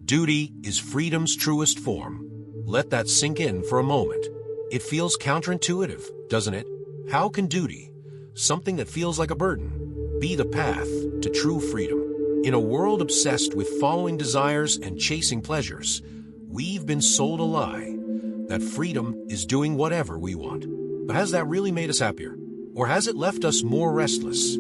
Duty is freedom's truest form. Let that sink in for a moment. It feels counterintuitive, doesn't it? How can duty, something that feels like a burden, be the path to true freedom? In a world obsessed with following desires and chasing pleasures, we've been sold a lie that freedom is doing whatever we want. But has that really made us happier? Or has it left us more restless,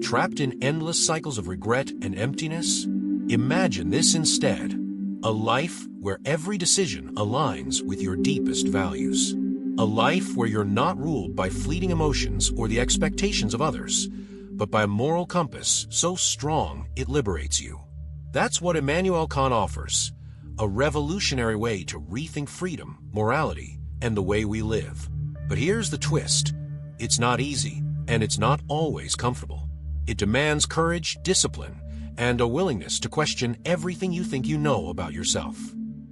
trapped in endless cycles of regret and emptiness? Imagine this instead: a life where every decision aligns with your deepest values. A life where you're not ruled by fleeting emotions or the expectations of others, but by a moral compass so strong it liberates you. That's what Immanuel Kant offers: a revolutionary way to rethink freedom, morality, and the way we live. But here's the twist: it's not easy, and it's not always comfortable. It demands courage, discipline, and a willingness to question everything you think you know about yourself.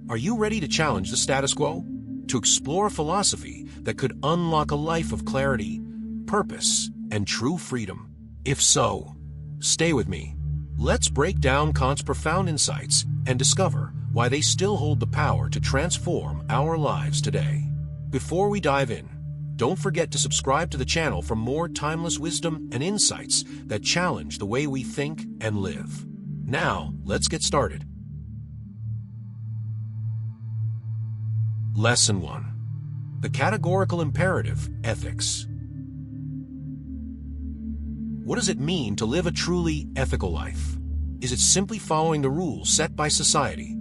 Are you ready to challenge the status quo? To explore a philosophy that could unlock a life of clarity, purpose, and true freedom? If so, stay with me. Let's break down Kant's profound insights and discover why they still hold the power to transform our lives today. Before we dive in, don't forget to subscribe to the channel for more timeless wisdom and insights that challenge the way we think and live. Now, let's get started. Lesson 1. The Categorical Imperative: Ethics. What does it mean to live a truly ethical life? Is it simply following the rules set by society?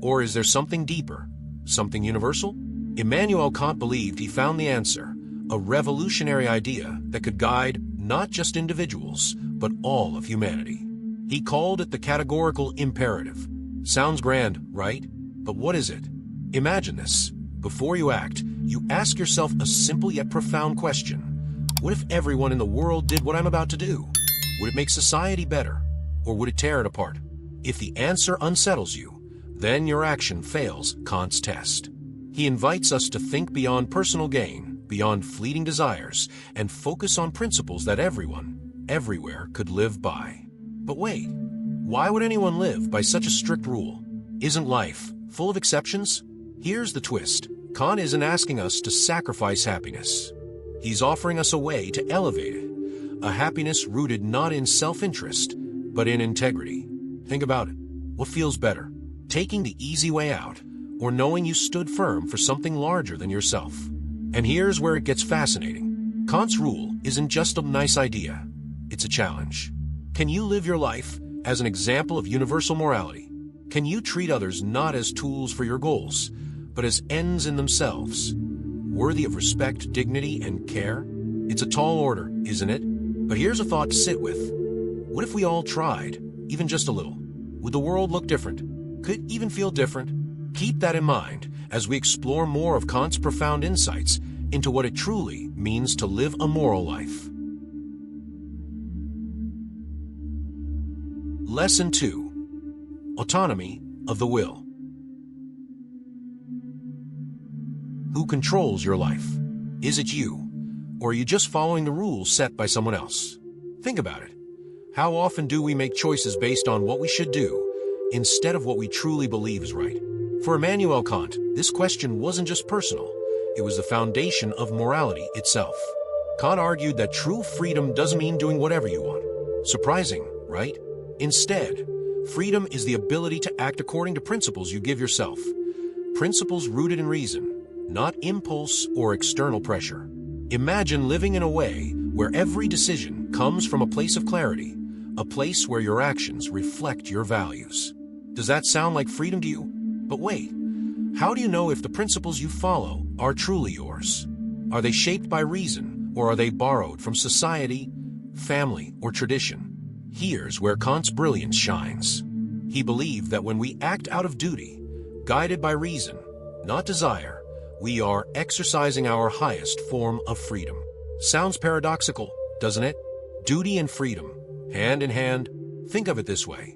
Or is there something deeper, something universal? Immanuel Kant believed he found the answer: a revolutionary idea that could guide not just individuals, but all of humanity. He called it the categorical imperative. Sounds grand, right? But what is it? Imagine this. Before you act, you ask yourself a simple yet profound question. What if everyone in the world did what I'm about to do? Would it make society better, or would it tear it apart? If the answer unsettles you, then your action fails Kant's test. He invites us to think beyond personal gain, beyond fleeting desires, and focus on principles that everyone, everywhere, could live by. But wait, why would anyone live by such a strict rule? Isn't life full of exceptions? Here's the twist. Kant isn't asking us to sacrifice happiness. He's offering us a way to elevate it, a happiness rooted not in self-interest, but in integrity. Think about it. What feels better, taking the easy way out, or knowing you stood firm for something larger than yourself? And here's where it gets fascinating. Kant's rule isn't just a nice idea, it's a challenge. Can you live your life as an example of universal morality? Can you treat others not as tools for your goals, but as ends in themselves, worthy of respect, dignity, and care? It's a tall order, isn't it? But here's a thought to sit with. What if we all tried, even just a little? Would the world look different? Could it even feel different? Keep that in mind as we explore more of Kant's profound insights into what it truly means to live a moral life. Lesson 2. Autonomy of the will. Who controls your life? Is it you, or are you just following the rules set by someone else? Think about it. How often do we make choices based on what we should do, instead of what we truly believe is right? For Immanuel Kant, this question wasn't just personal, it was the foundation of morality itself. Kant argued that true freedom doesn't mean doing whatever you want. Surprising, right? Instead, freedom is the ability to act according to principles you give yourself. Principles rooted in reason, not impulse or external pressure. Imagine living in a way where every decision comes from a place of clarity, a place where your actions reflect your values. Does that sound like freedom to you? But wait, how do you know if the principles you follow are truly yours? Are they shaped by reason, or are they borrowed from society, family, or tradition? Here's where Kant's brilliance shines. He believed that when we act out of duty, guided by reason, not desire, we are exercising our highest form of freedom. Sounds paradoxical, doesn't it? Duty and freedom, hand in hand. Think of it this way.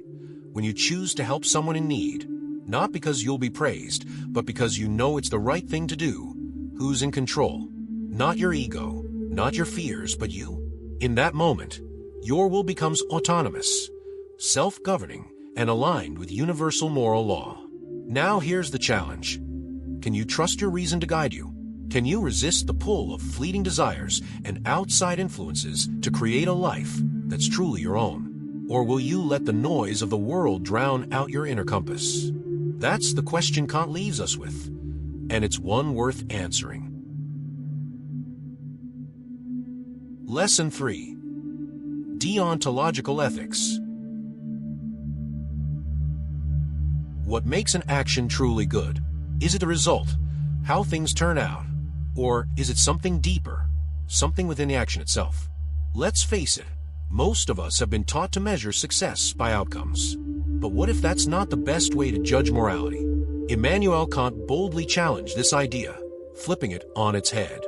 When you choose to help someone in need, not because you'll be praised, but because you know it's the right thing to do, who's in control? Not your ego, not your fears, but you. In that moment, your will becomes autonomous, self-governing, and aligned with universal moral law. Now here's the challenge. Can you trust your reason to guide you? Can you resist the pull of fleeting desires and outside influences to create a life that's truly your own? Or will you let the noise of the world drown out your inner compass? That's the question Kant leaves us with, and it's one worth answering. Lesson 3. Deontological ethics. What makes an action truly good? Is it the result, how things turn out? Or is it something deeper, something within the action itself? Let's face it, most of us have been taught to measure success by outcomes. But what if that's not the best way to judge morality? Immanuel Kant boldly challenged this idea, flipping it on its head.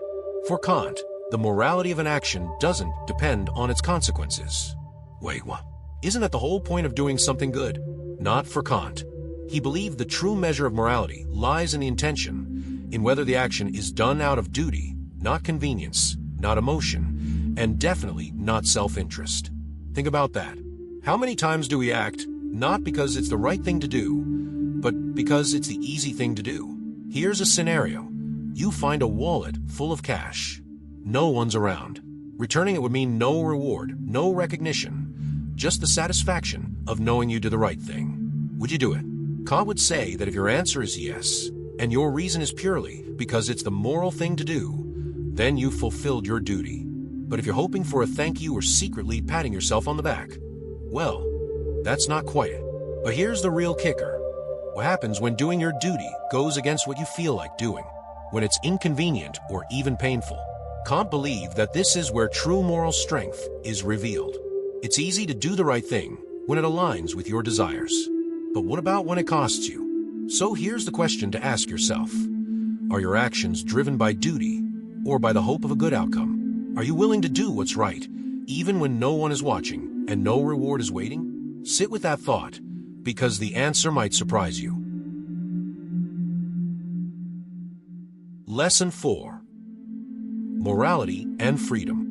For Kant, the morality of an action doesn't depend on its consequences. Wait, what? Isn't that the whole point of doing something good? Not for Kant. He believed the true measure of morality lies in the intention, in whether the action is done out of duty, not convenience, not emotion, and definitely not self-interest. Think about that. How many times do we act not because it's the right thing to do, but because it's the easy thing to do? Here's a scenario. You find a wallet full of cash. No one's around. Returning it would mean no reward, no recognition, just the satisfaction of knowing you did the right thing. Would you do it? Kant would say that if your answer is yes, and your reason is purely because it's the moral thing to do, then you've fulfilled your duty. But if you're hoping for a thank you or secretly patting yourself on the back, well, that's not quite it. But here's the real kicker. What happens when doing your duty goes against what you feel like doing? When it's inconvenient or even painful? Kant believed that this is where true moral strength is revealed. It's easy to do the right thing when it aligns with your desires. But what about when it costs you? So here's the question to ask yourself. Are your actions driven by duty or by the hope of a good outcome? Are you willing to do what's right, even when no one is watching and no reward is waiting? Sit with that thought, because the answer might surprise you. Lesson 4. Morality and freedom.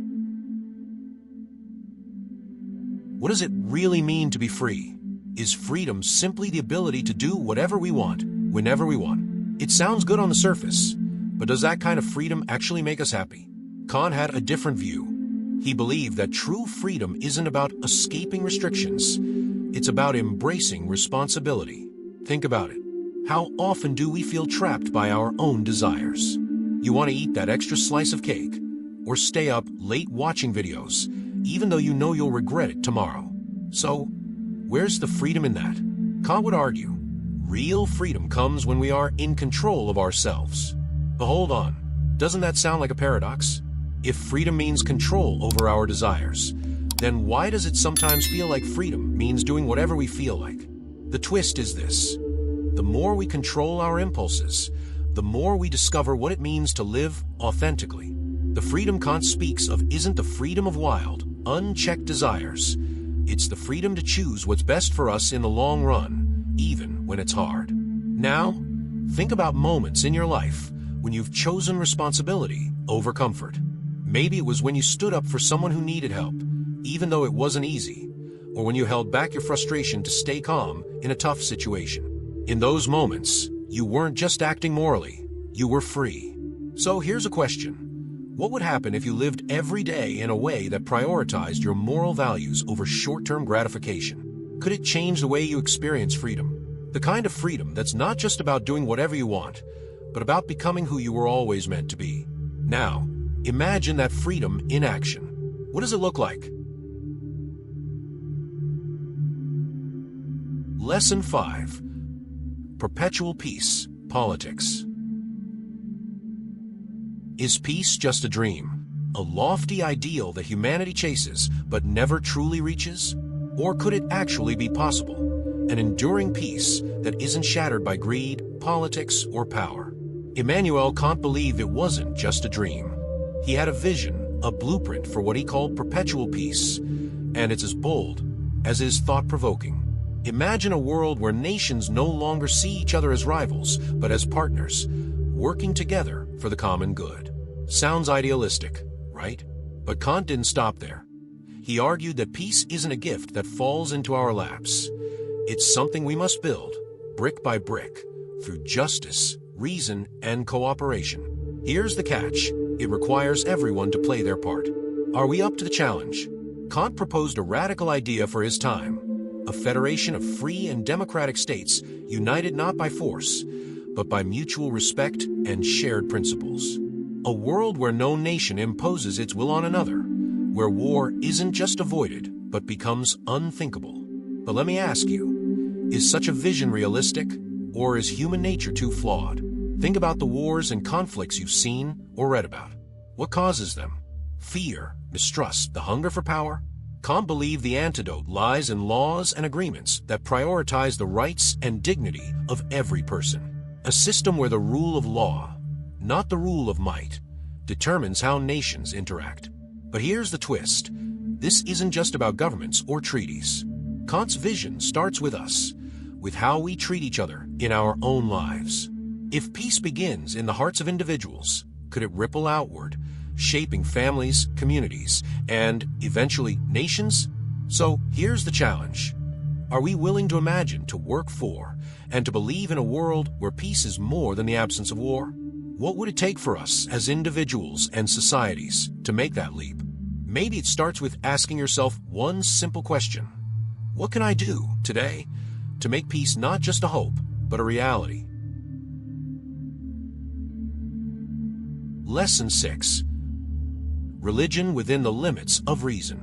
What does it really mean to be free? Is freedom simply the ability to do whatever we want, whenever we want? It sounds good on the surface, but does that kind of freedom actually make us happy? Kant had a different view. He believed that true freedom isn't about escaping restrictions. It's about embracing responsibility. Think about it. How often do we feel trapped by our own desires? You want to eat that extra slice of cake, or stay up late watching videos, even though you know you'll regret it tomorrow. So, where's the freedom in that? Kant would argue, real freedom comes when we are in control of ourselves. But hold on, doesn't that sound like a paradox? If freedom means control over our desires, then why does it sometimes feel like freedom means doing whatever we feel like? The twist is this. The more we control our impulses, the more we discover what it means to live authentically. The freedom Kant speaks of isn't the freedom of wild, unchecked desires. It's the freedom to choose what's best for us in the long run, even when it's hard. Now, think about moments in your life when you've chosen responsibility over comfort. Maybe it was when you stood up for someone who needed help, even though it wasn't easy, or when you held back your frustration to stay calm in a tough situation. In those moments, you weren't just acting morally, you were free. So here's a question. What would happen if you lived every day in a way that prioritized your moral values over short-term gratification? Could it change the way you experience freedom? The kind of freedom that's not just about doing whatever you want, but about becoming who you were always meant to be. Now, imagine that freedom in action. What does it look like? Lesson 5. Perpetual peace, politics. Is peace just a dream? A lofty ideal that humanity chases but never truly reaches? Or could it actually be possible? An enduring peace that isn't shattered by greed, politics, or power. Immanuel Kant believed it wasn't just a dream. He had a vision, a blueprint for what he called perpetual peace, and it's as bold as it is thought-provoking. Imagine a world where nations no longer see each other as rivals, but as partners, working together for the common good. Sounds idealistic, right? But Kant didn't stop there. He argued that peace isn't a gift that falls into our laps. It's something we must build, brick by brick, through justice, reason, and cooperation. Here's the catch. It requires everyone to play their part. Are we up to the challenge? Kant proposed a radical idea for his time, a federation of free and democratic states united not by force, but by mutual respect and shared principles. A world where no nation imposes its will on another, where war isn't just avoided, but becomes unthinkable. But let me ask you, is such a vision realistic, or is human nature too flawed? Think about the wars and conflicts you've seen or read about. What causes them? Fear, mistrust, the hunger for power? Kant believed the antidote lies in laws and agreements that prioritize the rights and dignity of every person. A system where the rule of law, not the rule of might, determines how nations interact. But here's the twist. This isn't just about governments or treaties. Kant's vision starts with us, with how we treat each other in our own lives. If peace begins in the hearts of individuals, could it ripple outward, shaping families, communities, and eventually nations? So here's the challenge. Are we willing to imagine, to work for, and to believe in a world where peace is more than the absence of war? What would it take for us as individuals and societies to make that leap? Maybe it starts with asking yourself one simple question. What can I do today to make peace not just a hope, but a reality? Lesson 6. Religion within the limits of reason.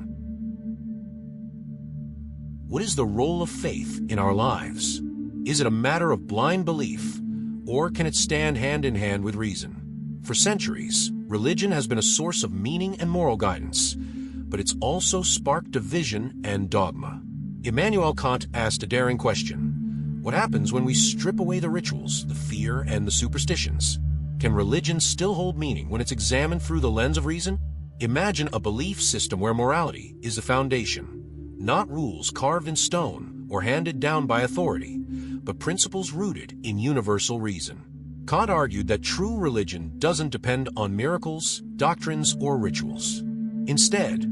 What is the role of faith in our lives? Is it a matter of blind belief, or can it stand hand in hand with reason? For centuries, religion has been a source of meaning and moral guidance, but it's also sparked division and dogma. Immanuel Kant asked a daring question. What happens when we strip away the rituals, the fear, and the superstitions? Can religion still hold meaning when it's examined through the lens of reason? Imagine a belief system where morality is the foundation, not rules carved in stone or handed down by authority, but principles rooted in universal reason. Kant argued that true religion doesn't depend on miracles, doctrines, or rituals. Instead,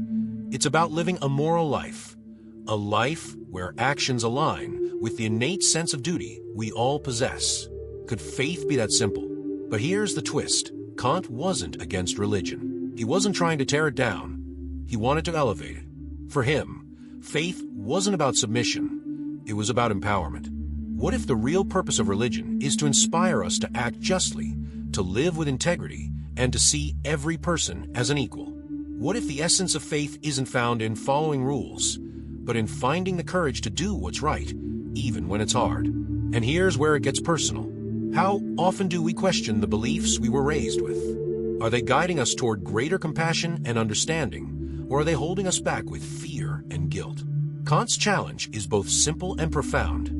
it's about living a moral life, a life where actions align with the innate sense of duty we all possess. Could faith be that simple? But here's the twist. Kant wasn't against religion. He wasn't trying to tear it down. He wanted to elevate it. For him, faith wasn't about submission. It was about empowerment. What if the real purpose of religion is to inspire us to act justly, to live with integrity, and to see every person as an equal? What if the essence of faith isn't found in following rules, but in finding the courage to do what's right, even when it's hard? And here's where it gets personal. How often do we question the beliefs we were raised with? Are they guiding us toward greater compassion and understanding, or are they holding us back with fear and guilt? Kant's challenge is both simple and profound.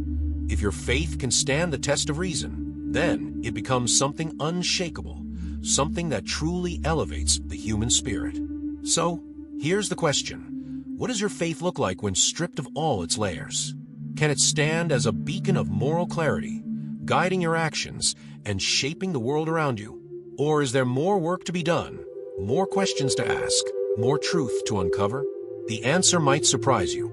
If your faith can stand the test of reason, then it becomes something unshakable, something that truly elevates the human spirit. So, here's the question. What does your faith look like when stripped of all its layers? Can it stand as a beacon of moral clarity, guiding your actions and shaping the world around you? Or is there more work to be done, more questions to ask, more truth to uncover? The answer might surprise you.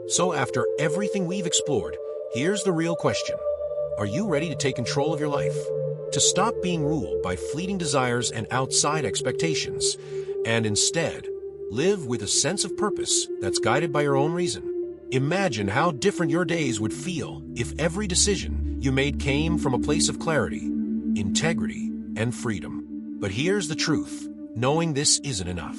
So after everything we've explored, here's the real question. Are you ready to take control of your life? To stop being ruled by fleeting desires and outside expectations, and instead, live with a sense of purpose that's guided by your own reason? Imagine how different your days would feel if every decision you made came from a place of clarity, integrity, and freedom. But here's the truth. Knowing this isn't enough.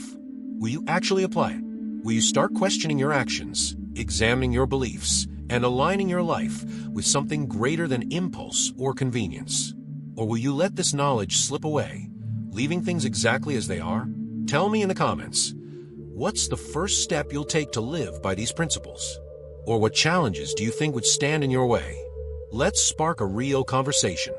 Will you actually apply it? Will you start questioning your actions, examining your beliefs, and aligning your life with something greater than impulse or convenience? Or will you let this knowledge slip away, leaving things exactly as they are? Tell me in the comments. What's the first step you'll take to live by these principles? Or what challenges do you think would stand in your way? Let's spark a real conversation.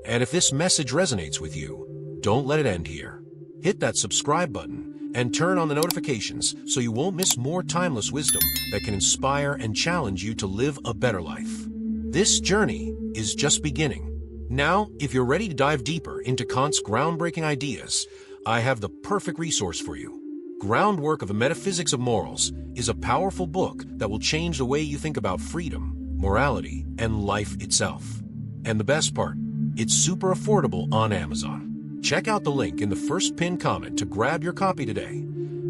And if this message resonates with you, don't let it end here. Hit that subscribe button and turn on the notifications so you won't miss more timeless wisdom that can inspire and challenge you to live a better life. This journey is just beginning. Now, if you're ready to dive deeper into Kant's groundbreaking ideas, I have the perfect resource for you. Groundwork of the Metaphysics of Morals is a powerful book that will change the way you think about freedom, morality, and life itself. And the best part, it's super affordable on Amazon. Check out the link in the first pinned comment to grab your copy today.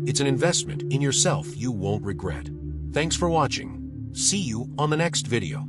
It's an investment in yourself you won't regret. Thanks for watching. See you on the next video.